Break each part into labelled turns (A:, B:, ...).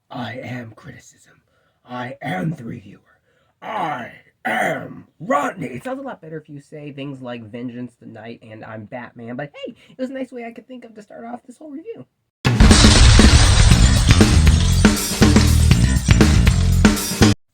A: I am criticism. I am the reviewer. I am Rodney. It sounds a lot better if you say things like Vengeance the Night and I'm Batman, but hey, it was a nice way I could think of to start off this whole review.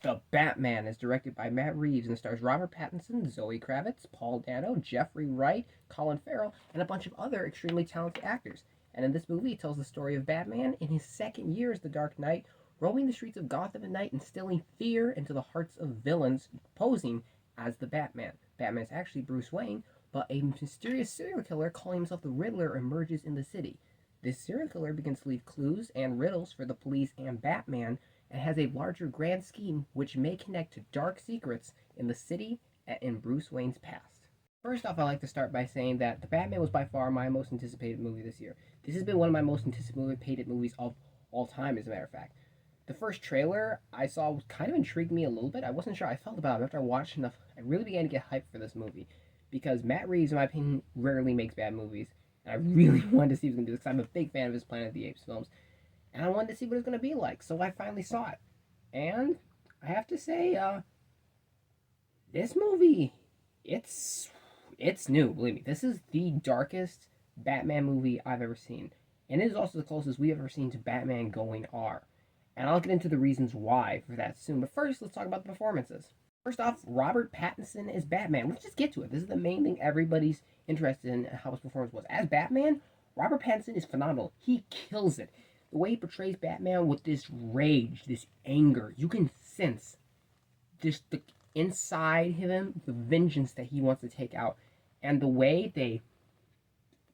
A: The Batman is directed by Matt Reeves and stars Robert Pattinson, Zoe Kravitz, Paul Dano, Jeffrey Wright, Colin Farrell, and a bunch of other extremely talented actors. And in this movie, it tells the story of Batman in his second year as the Dark Knight, roaming the streets of Gotham at night, instilling fear into the hearts of villains, posing as the Batman. Batman is actually Bruce Wayne, but a mysterious serial killer calling himself the Riddler emerges in the city. This serial killer begins to leave clues and riddles for the police and Batman, and has a larger grand scheme which may connect to dark secrets in the city and in Bruce Wayne's past. First off, I'd like to start by saying that The Batman was by far my most anticipated movie this year. This has been one of my most anticipated movies of all time, as a matter of fact. The first trailer I saw kind of intrigued me a little bit. I wasn't sure how I felt about it. After I watched enough, I really began to get hyped for this movie. Because Matt Reeves, in my opinion, rarely makes bad movies. And I really wanted to see what he was going to do, because I'm a big fan of his Planet of the Apes films. And I wanted to see what it was going to be like. So I finally saw it. And I have to say, this movie, it's it's new. Believe me, this is the darkest Batman movie I've ever seen, and it is also the closest we've ever seen to Batman going R. And I'll get into the reasons why for that soon. But first, let's talk about the performances. First off, Robert Pattinson is Batman. Let's just get to it. This is the main thing everybody's interested in how his performance was. As Batman, Robert Pattinson is phenomenal. He kills it. The way he portrays Batman with this rage, this anger, you can sense just the inside him, the vengeance that he wants to take out, and the way they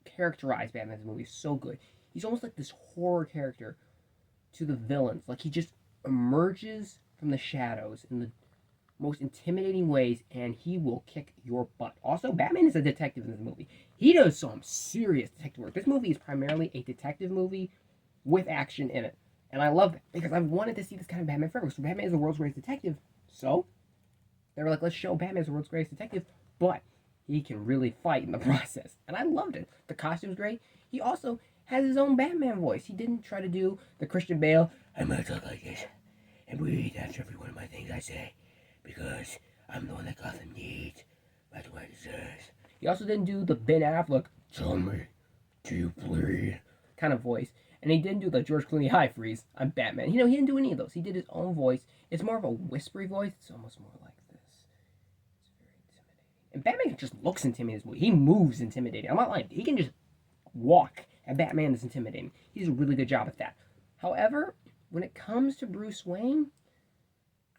A: characterize Batman in the movie is so good. He's almost like this horror character to the villains. Like he just emerges from the shadows in the most intimidating ways, and he will kick your butt. Also, Batman is a detective in this movie. He does some serious detective work. This movie is primarily a detective movie with action in it. And I love it because I've wanted to see this kind of Batman forever. So Batman is the world's greatest detective. So they were like, let's show Batman as the world's greatest detective, but he can really fight in the process. And I loved it. The costume's great. He also has his own Batman voice. He didn't try to do the Christian Bale, I'm gonna talk like this and breathe after every one of my things I say because I'm the one that Gotham needs. That's what it deserves. He also didn't do the Ben Affleck, tell me, do you bleed? Kind of voice. And he didn't do the George Clooney, hi, Freeze, I'm Batman. You know, he didn't do any of those. He did his own voice. It's more of a whispery voice. It's almost more like this. It's very intimidating. And Batman just looks intimidating. He moves intimidating. I'm not lying. He can just walk, and Batman is intimidating. He does a really good job at that. However, when it comes to Bruce Wayne,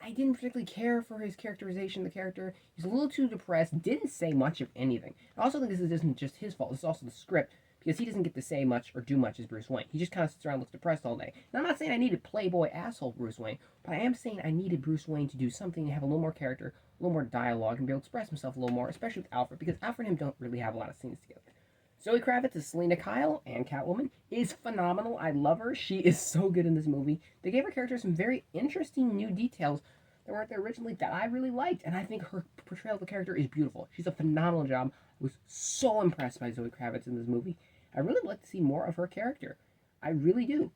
A: I didn't particularly care for his characterization. The character, he's a little too depressed, didn't say much of anything. I also think this isn't just his fault, this is also the script, because he doesn't get to say much or do much as Bruce Wayne. He just kind of sits around and looks depressed all day. Now, I'm not saying I needed playboy asshole Bruce Wayne, but I am saying I needed Bruce Wayne to do something, to have a little more character, a little more dialogue, and be able to express himself a little more, especially with Alfred, because Alfred and him don't really have a lot of scenes together. Zoe Kravitz as Selena Kyle and Catwoman is phenomenal. I love her. She is so good in this movie. They gave her character some very interesting new details that weren't there originally that I really liked, and I think her portrayal of the character is beautiful. She's a phenomenal job. I was so impressed by Zoe Kravitz in this movie. I really would like to see more of her character. I really do.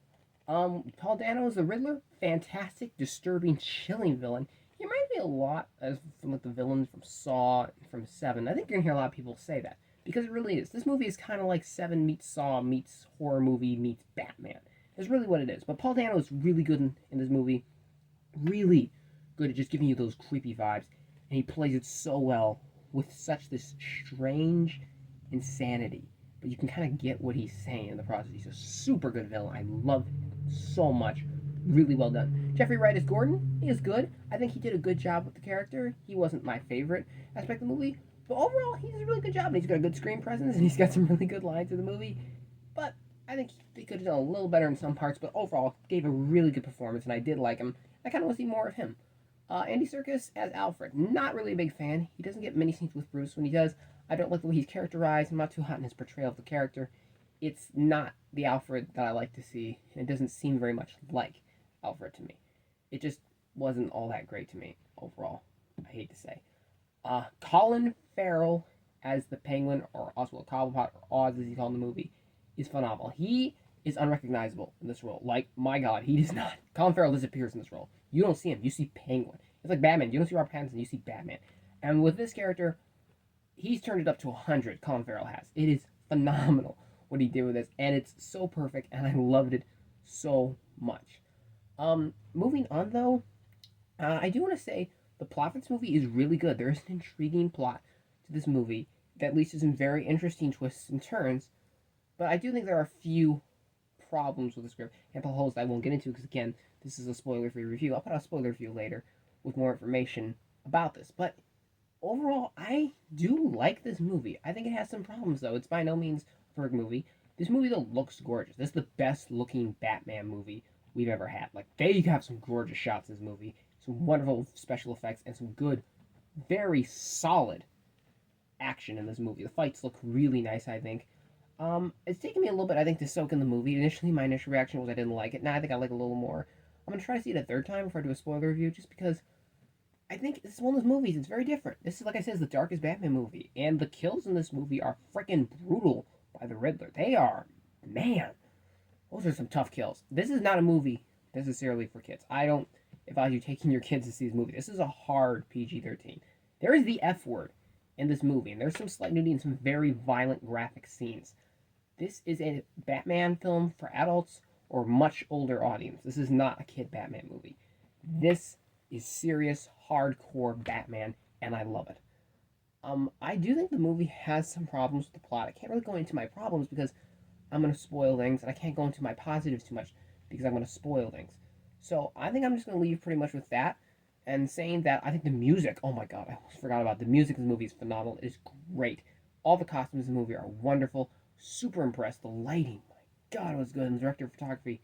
A: Paul Dano as the Riddler, fantastic, disturbing, chilling villain. He reminds me a lot of from like the villains from Saw and from Seven. I think you're gonna hear a lot of people say that because it really is. This movie is kind of like Seven meets Saw meets horror movie meets Batman. It's really what it is. But Paul Dano is really good in this movie. Really good at just giving you those creepy vibes, and he plays it so well with such this strange insanity. But you can kind of get what he's saying in the process. He's a super good villain. I love him so much. Really well done. Jeffrey Wright as Gordon. He is good. I think he did a good job with the character. He wasn't my favorite aspect of the movie, but overall, he does a really good job. And he's got a good screen presence, and he's got some really good lines in the movie. But I think he could have done a little better in some parts. But overall, gave a really good performance, and I did like him. I kind of want to see more of him. Andy Circus as Alfred. Not really a big fan. He doesn't get many scenes with Bruce. When he does, I don't like the way he's characterized. I'm not too hot in his portrayal of the character. It's not the Alfred that I like to see, and it doesn't seem very much like Alfred to me. It just wasn't all that great to me overall. I hate to say. Colin Farrell as the Penguin, or Oswald Cobblepot, or Oz as he's called in the movie, is phenomenal. He is unrecognizable in this role. Like, my God, he does not. Colin Farrell disappears in this role. You don't see him. You see Penguin. It's like Batman. You don't see Robert Pattinson. You see Batman. And with this character, he's turned it up to 100. Colin Farrell has. It is phenomenal what he did with this, and it's so perfect, and I loved it so much. Moving on though, I do want to say the plot for this movie is really good. There is an intriguing plot to this movie that leads to some very interesting twists and turns, but I do think there are a few problems with the script and plot holes that I won't get into because, again, this is a spoiler-free review. I'll put out a spoiler review later with more information about this, but overall, I do like this movie. I think it has some problems, though. It's by no means a perfect movie. This movie, though, looks gorgeous. This is the best-looking Batman movie we've ever had. Like, they have some gorgeous shots in this movie, some wonderful special effects, and some good, very solid action in this movie. The fights look really nice, I think. It's taken me a little bit, I think, to soak in the movie. Initially, my initial reaction was I didn't like it. Now I think I like it a little more. I'm going to try to see it a third time before I do a spoiler review, just because I think it's one of those movies. It's very different. This is, like I said, is the darkest Batman movie, and the kills in this movie are freaking brutal by the Riddler. They are, man, those are some tough kills. This is not a movie necessarily for kids. I don't advise you taking your kids to see this movie. This is a hard PG-13. There is the F word in this movie, and there's some slight nudity and some very violent graphic scenes. This is a Batman film for adults or much older audience. This is not a kid Batman movie. This is serious, hardcore Batman, and I love it. I do think the movie has some problems with the plot. I can't really go into my problems because I'm going to spoil things, and I can't go into my positives too much because I'm going to spoil things. So I think I'm just going to leave pretty much with that and saying that I think the music, oh my God, I almost forgot about it. The music in the movie is phenomenal. It is great. All the costumes in the movie are wonderful. Super impressed. The lighting, my God, it was good. And the director of photography.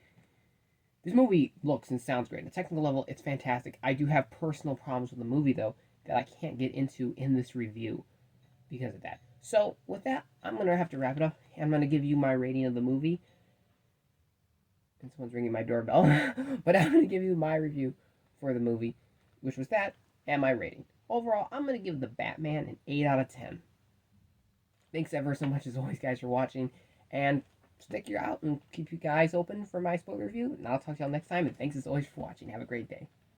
A: This movie looks and sounds great. On a technical level, it's fantastic. I do have personal problems with the movie, though, that I can't get into in this review because of that. So, with that, I'm going to have to wrap it up. I'm going to give you my rating of the movie. And someone's ringing my doorbell. But I'm going to give you my review for the movie, which was that, and my rating. Overall, I'm going to give The Batman an 8 out of 10. Thanks ever so much, as always, guys, for watching. And stick your out and keep you guys open for my spoiler review. And I'll talk to y'all next time. And thanks, as always, for watching. Have a great day.